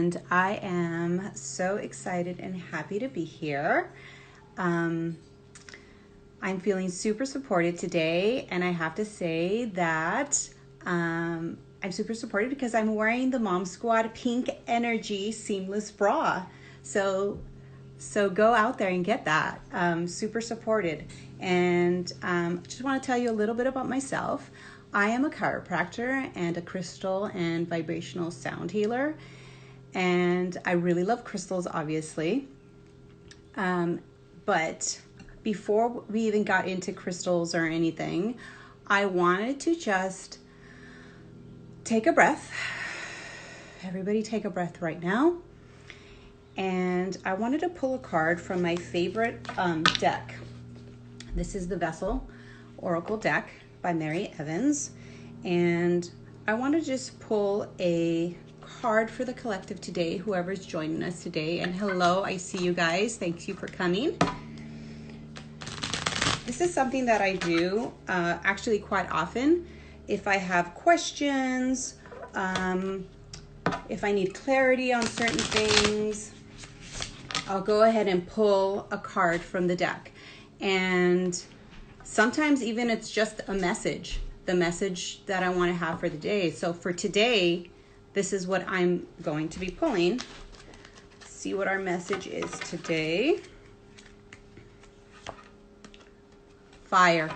And I am so excited and happy to be here. I'm feeling super supported today, and I have to say that I'm super supported because I'm wearing the Mom Squad Pink Energy Seamless Bra. So go out there and get that. Super supported. And just want to tell you a little bit about myself. I am a chiropractor and a crystal and vibrational sound healer. And I really love crystals, obviously. But before we even got into crystals or anything, I wanted to just take a breath. Everybody take a breath right now. And I wanted to pull a card from my favorite deck. This is the Vessel Oracle deck by Mary Evans. And I want to just pull a card for the collective today, whoever's joining us today. And hello, I see you guys. Thank you for coming. This is something that I do actually quite often. If I have questions, if I need clarity on certain things, I'll go ahead and pull a card from the deck. And sometimes even it's just a message, the message that I want to have for the day. So for today, this is what I'm going to be pulling. Let's see what our message is today. Fire.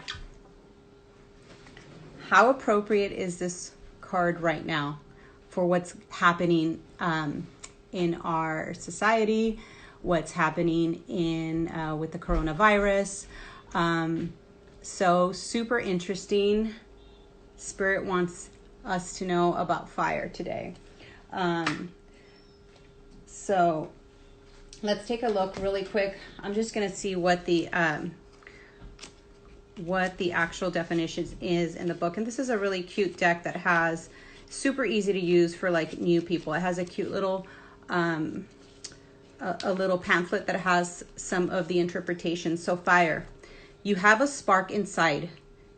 How appropriate is this card right now for what's happening in our society, what's happening in with the coronavirus? So super interesting. Spirit wants us to know about fire today. So let's take a look really quick. I'm just going to see what the actual definition is in the book. And this is a really cute deck that has super easy to use for like new people. It has a cute little a little pamphlet that has some of the interpretations. So fire, you have a spark inside.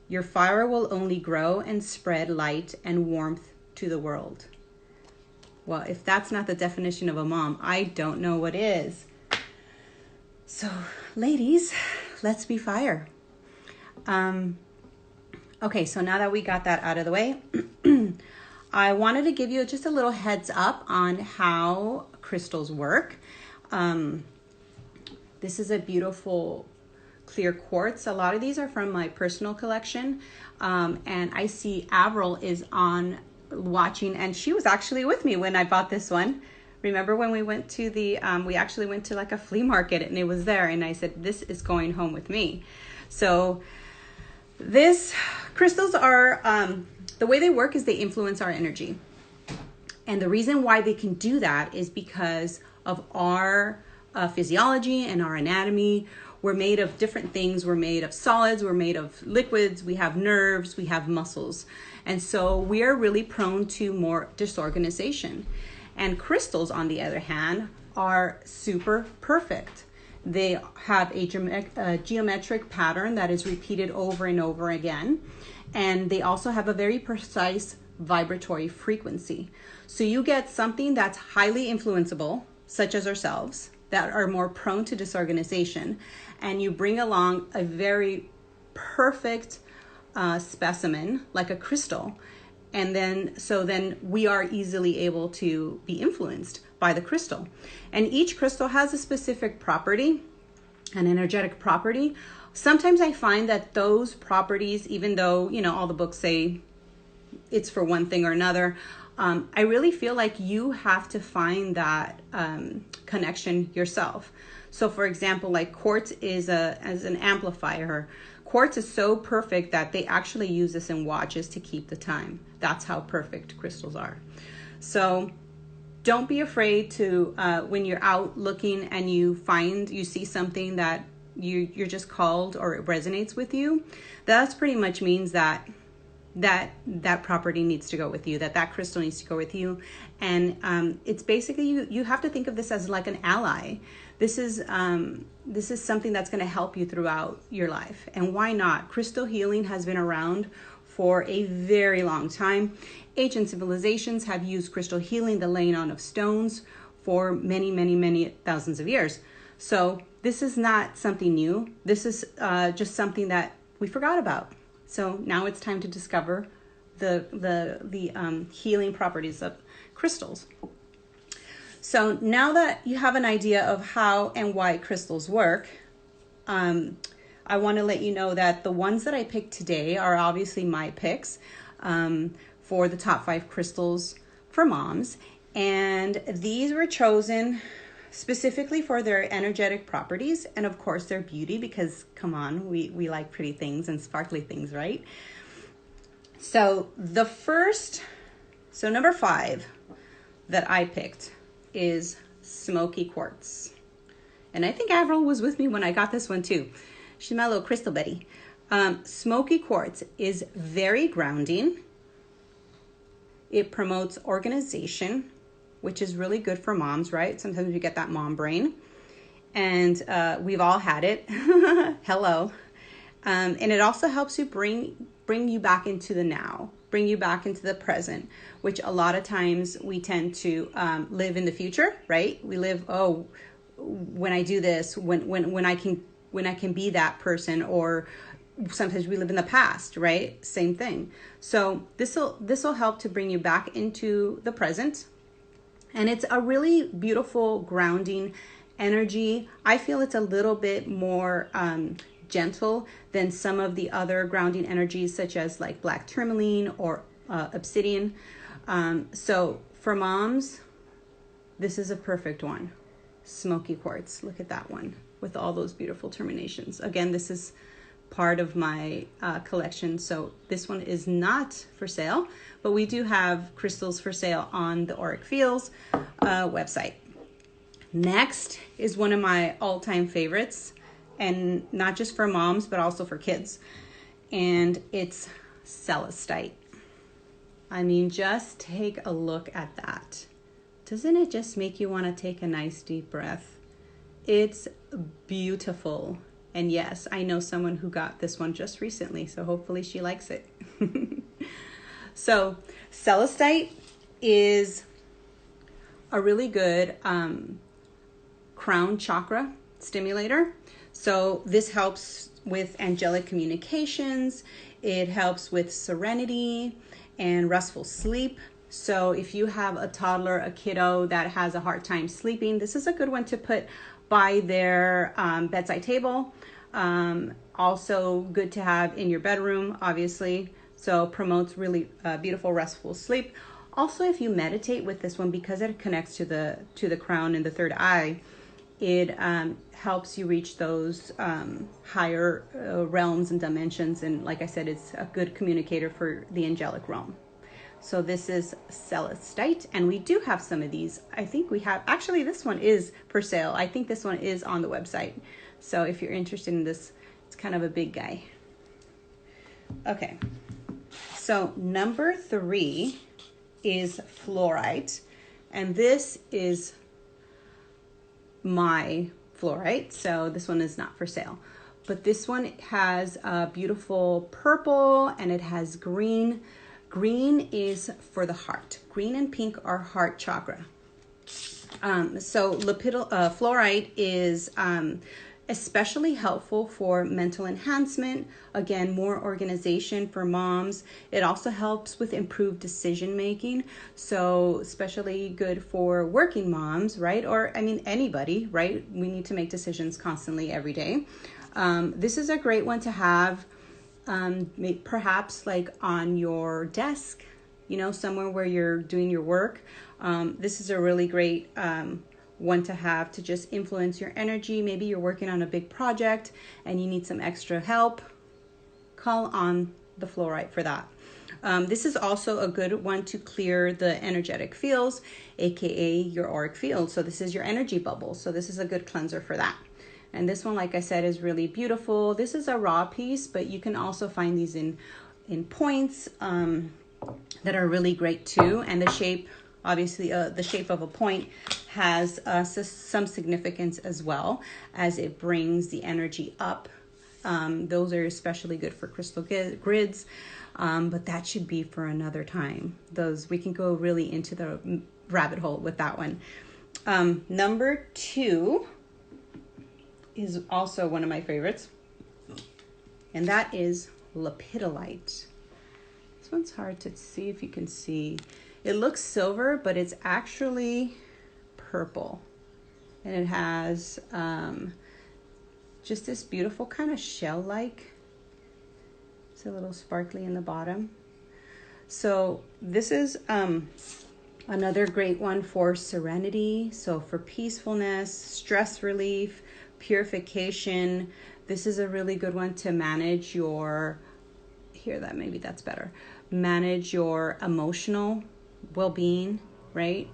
Your fire will only grow and spread light and warmth to the world. Well, if that's not the definition of a mom, I don't know what is. So, ladies, let's be fire. Okay, so now that we got that out of the way, I wanted to give you just a little heads up on how crystals work. This is a beautiful clear quartz. A lot of these are from my personal collection. And I see Avril is on watching, and she was actually with me when I bought this one. Remember when we went to we actually went to like a flea market and it was there, and I said, this is going home with me. So crystals are, the way they work is they influence our energy. And the reason why they can do that is because of our physiology and our anatomy. We're made of different things. We're made of solids. We're made of liquids. We have nerves. We have muscles. And so we are really prone to more disorganization. And crystals, on the other hand, are super perfect. They have a geometric pattern that is repeated over and over again. And they also have a very precise vibratory frequency. So you get something that's highly influenceable, such as ourselves, that are more prone to disorganization, and you bring along a very perfect specimen like a crystal, and then we are easily able to be influenced by the crystal. And each crystal has a specific property, an energetic property. Sometimes I find that those properties, even though all the books say it's for one thing or another, I really feel like you have to find that connection yourself. So for example, like quartz is as an amplifier. Quartz is so perfect that they actually use this in watches to keep the time. That's how perfect crystals are. So don't be afraid to, when you're out looking and you see something that you're just called or it resonates with you, that pretty much means that property needs to go with you, that crystal needs to go with you. And it's basically, you have to think of this as like an ally. This is something that's going to help you throughout your life. And why not? Crystal healing has been around for a very long time. ancient civilizations have used crystal healing, the laying on of stones, for many, many, many thousands of years. So this is not something new. This is just something that we forgot about. So now it's time to discover the healing properties of crystals. So now that you have an idea of how and why crystals work, I want to let you know that the ones that I picked today are obviously my picks for the top 5 crystals for moms. And these were chosen specifically for their energetic properties and of course their beauty, because come on, we like pretty things and sparkly things, right? So number 5 that I picked is smoky quartz. And I think Avril was with me when I got this one too. She's my little crystal buddy. Smoky quartz is very grounding. It promotes organization, which is really good for moms, right? Sometimes we get that mom brain, and we've all had it. Hello. And it also helps you bring you back into the now, bring you back into the present, which a lot of times we tend to live in the future, right? We live, when I do this, when I can be that person, or sometimes we live in the past, right? Same thing. So this will help to bring you back into the present. And it's a really beautiful grounding energy. I feel it's a little bit more gentle than some of the other grounding energies, such as like black tourmaline or obsidian. So for moms, this is a perfect one. Smoky quartz. Look at that one with all those beautiful terminations. Again, this is part of my collection, so this one is not for sale, but we do have crystals for sale on the Auric Fields website. Next is one of my all-time favorites, and not just for moms but also for kids, and it's celestite. I mean, just take a look at that. Doesn't it just make you want to take a nice deep breath? It's beautiful. And yes, I know someone who got this one just recently, so hopefully she likes it. So celestite is a really good crown chakra stimulator. So this helps with angelic communications. It helps with serenity and restful sleep. So if you have a toddler, a kiddo that has a hard time sleeping, this is a good one to put by their bedside table. Also good to have in your bedroom, obviously. So promotes really beautiful restful sleep. Also, if you meditate with this one, because it connects to the crown and the third eye, it helps you reach those higher realms and dimensions. And like I said, it's a good communicator for the angelic realm. So this is celestite, and we do have some of these. I think we have, actually this one is for sale. I think this one is on the website. So if you're interested in this, it's kind of a big guy. Okay, so number 3 is fluorite, and this is my fluorite. So this one is not for sale, but this one has a beautiful purple and it has green. Green is for the heart. Green and pink are heart chakra. So fluorite is especially helpful for mental enhancement. Again, more organization for moms. It also helps with improved decision making. So especially good for working moms, right? Or I mean, anybody, right? We need to make decisions constantly every day. This is a great one to have perhaps like on your desk, somewhere where you're doing your work. This is a really great one to have to just influence your energy. Maybe you're working on a big project and you need some extra help. Call on the fluorite for that. This is also a good one to clear the energetic fields, aka your auric field. So this is your energy bubble. So this is a good cleanser for that. And this one, like I said, is really beautiful. This is a raw piece, but you can also find these in points that are really great too. And the shape, obviously, the shape of a point has some significance as well, as it brings the energy up. Those are especially good for crystal grids. But that should be for another time. We can go really into the rabbit hole with that one. Number 2 is also one of my favorites, and that is lepidolite. This one's hard to see if you can see. It looks silver, but it's actually purple. And it has just this beautiful kind of shell-like. It's a little sparkly in the bottom. So this is another great one for serenity. So for peacefulness, stress relief, purification. This is a really good one to manage your, maybe that's better. Manage your emotional well-being, right?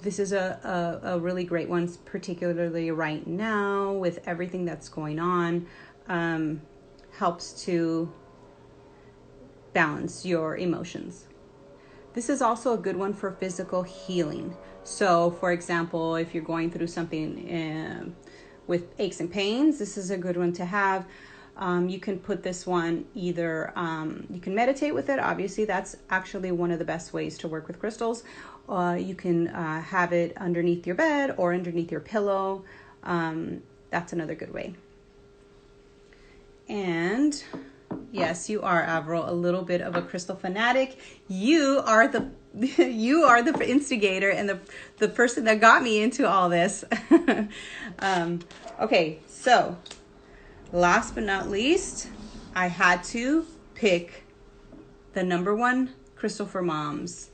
This is a really great one, particularly right now with everything that's going on. Helps to balance your emotions. This is also a good one for physical healing. So, for example, if you're going through something with aches and pains, this is a good one to have. You can put this one either, you can meditate with it. Obviously, that's actually one of the best ways to work with crystals. You can have it underneath your bed or underneath your pillow. That's another good way. And yes, you are, Avril, a little bit of a crystal fanatic. You are the instigator and the person that got me into all this. Okay, so last but not least, I had to pick the number 1 crystal for moms,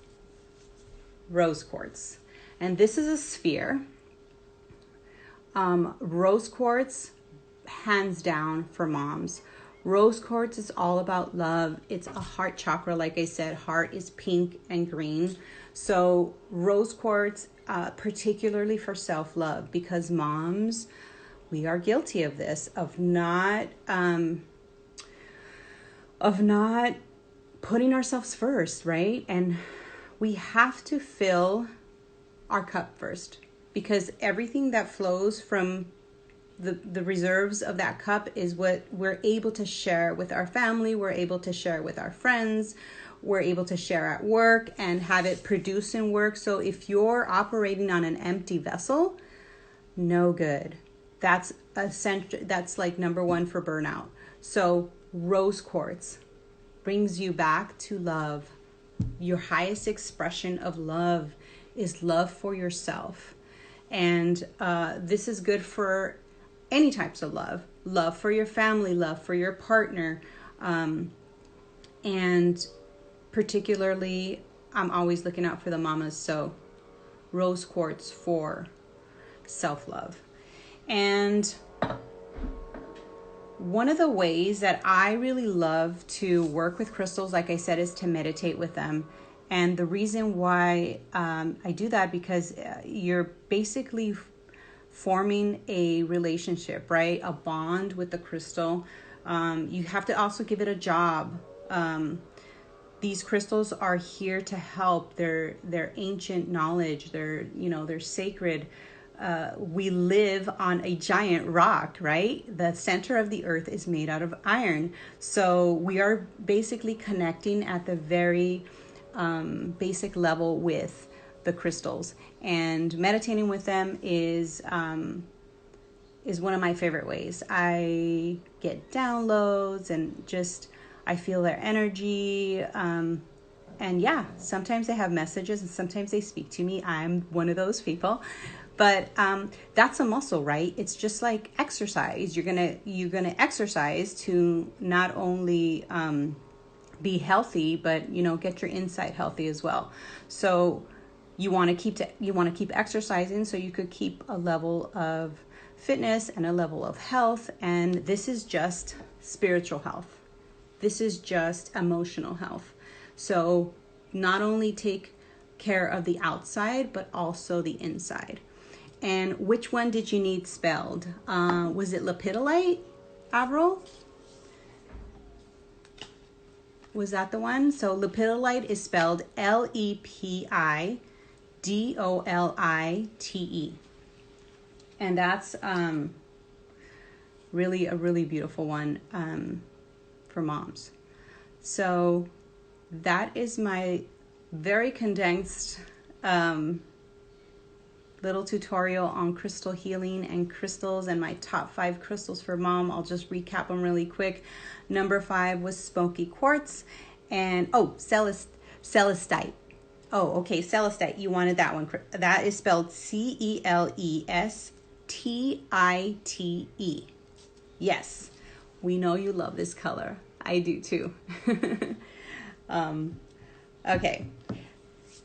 rose quartz. And this is a sphere. Rose quartz, hands down for moms. Rose quartz is all about love. It's a heart chakra. Like I said, heart is pink and green. So rose quartz, particularly for self-love, because moms, we are guilty of this, of not putting ourselves first, right? And we have to fill our cup first, because everything that flows from the reserves of that cup is what we're able to share with our family, we're able to share with our friends, we're able to share at work and have it produce in work. So if you're operating on an empty vessel, no good. That's like number 1 for burnout. So rose quartz brings you back to love. Your highest expression of love is love for yourself. And this is good for any types of love. Love for your family, love for your partner. And particularly, I'm always looking out for the mamas. So rose quartz for self-love. And one of the ways that I really love to work with crystals, like I said, is to meditate with them. And the reason why I do that, because you're basically forming a relationship, right? A bond with the crystal. You have to also give it a job. These crystals are here to help. They're ancient knowledge. They're sacred. We live on a giant rock, right? The center of the earth is made out of iron. So we are basically connecting at the very basic level with the crystals, and meditating with them is one of my favorite ways. I get downloads and just I feel their energy, and yeah, sometimes they have messages and sometimes they speak to me. I'm one of those people. But that's a muscle, right? It's just like exercise. You're gonna exercise to not only be healthy, but get your inside healthy as well. So you want to keep exercising so you could keep a level of fitness and a level of health. And this is just spiritual health. This is just emotional health. So not only take care of the outside, but also the inside. And which one did you need spelled? Was it lepidolite, Avril? Was that the one? So lepidolite is spelled Lepidolite. And that's really a really beautiful one for moms. So that is my very condensed little tutorial on crystal healing and crystals and my top 5 crystals for mom. I'll just recap them really quick. Number 5 was smoky quartz, and celestite. Oh, okay, celestite. You wanted that one. That is spelled Celestite. Yes, we know you love this color. I do too. Okay,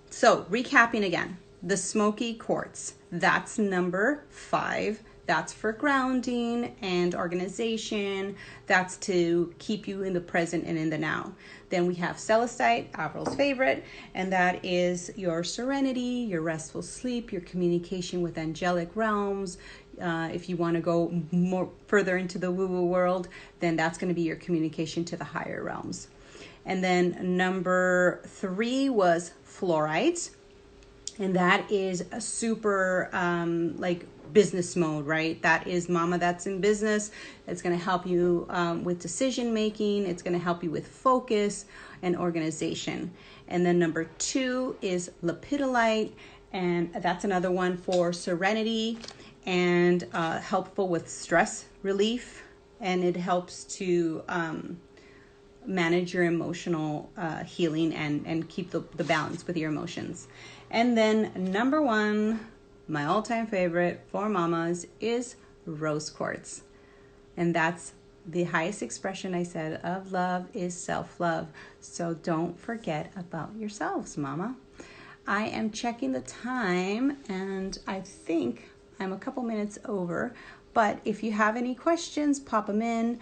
so recapping again. The smoky quartz, that's number 5. That's for grounding and organization. That's to keep you in the present and in the now. Then we have celestite, Avril's favorite, and that is your serenity, your restful sleep, your communication with angelic realms. If you want to go more further into the woo-woo world, then that's going to be your communication to the higher realms. And then number 3 was fluorite. And that is a super like business mode, right? That is mama that's in business. It's going to help you with decision making. It's going to help you with focus and organization. And then number 2 is lepidolite. And that's another one for serenity and helpful with stress relief. And it helps to manage your emotional healing and keep the balance with your emotions. And then number 1, my all-time favorite for mamas, is rose quartz. And that's the highest expression, I said, of love is self-love. So don't forget about yourselves, mama. I am checking the time, and I think I'm a couple minutes over. But if you have any questions, pop them in.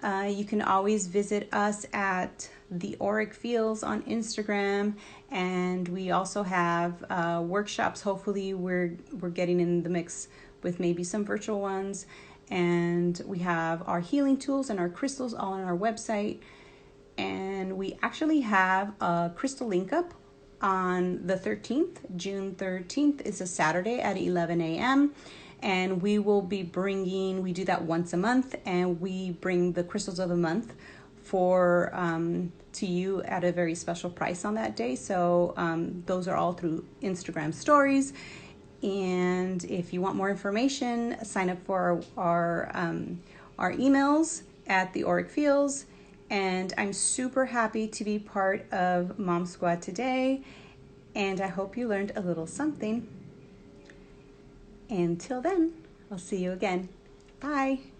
You can always visit us at the Auric Fields on Instagram, and we also have workshops. Hopefully, we're getting in the mix with maybe some virtual ones, and we have our healing tools and our crystals all on our website. And we actually have a crystal link up on the 13th, June 13th. It's a Saturday at 11 a.m. And we will be we do that once a month, and we bring the crystals of the month for to you at a very special price on that day. So those are all through Instagram stories. And if you want more information, sign up for our emails at the Auric Fields. And I'm super happy to be part of Mom Squad today. And I hope you learned a little something. Until then, I'll see you again. Bye.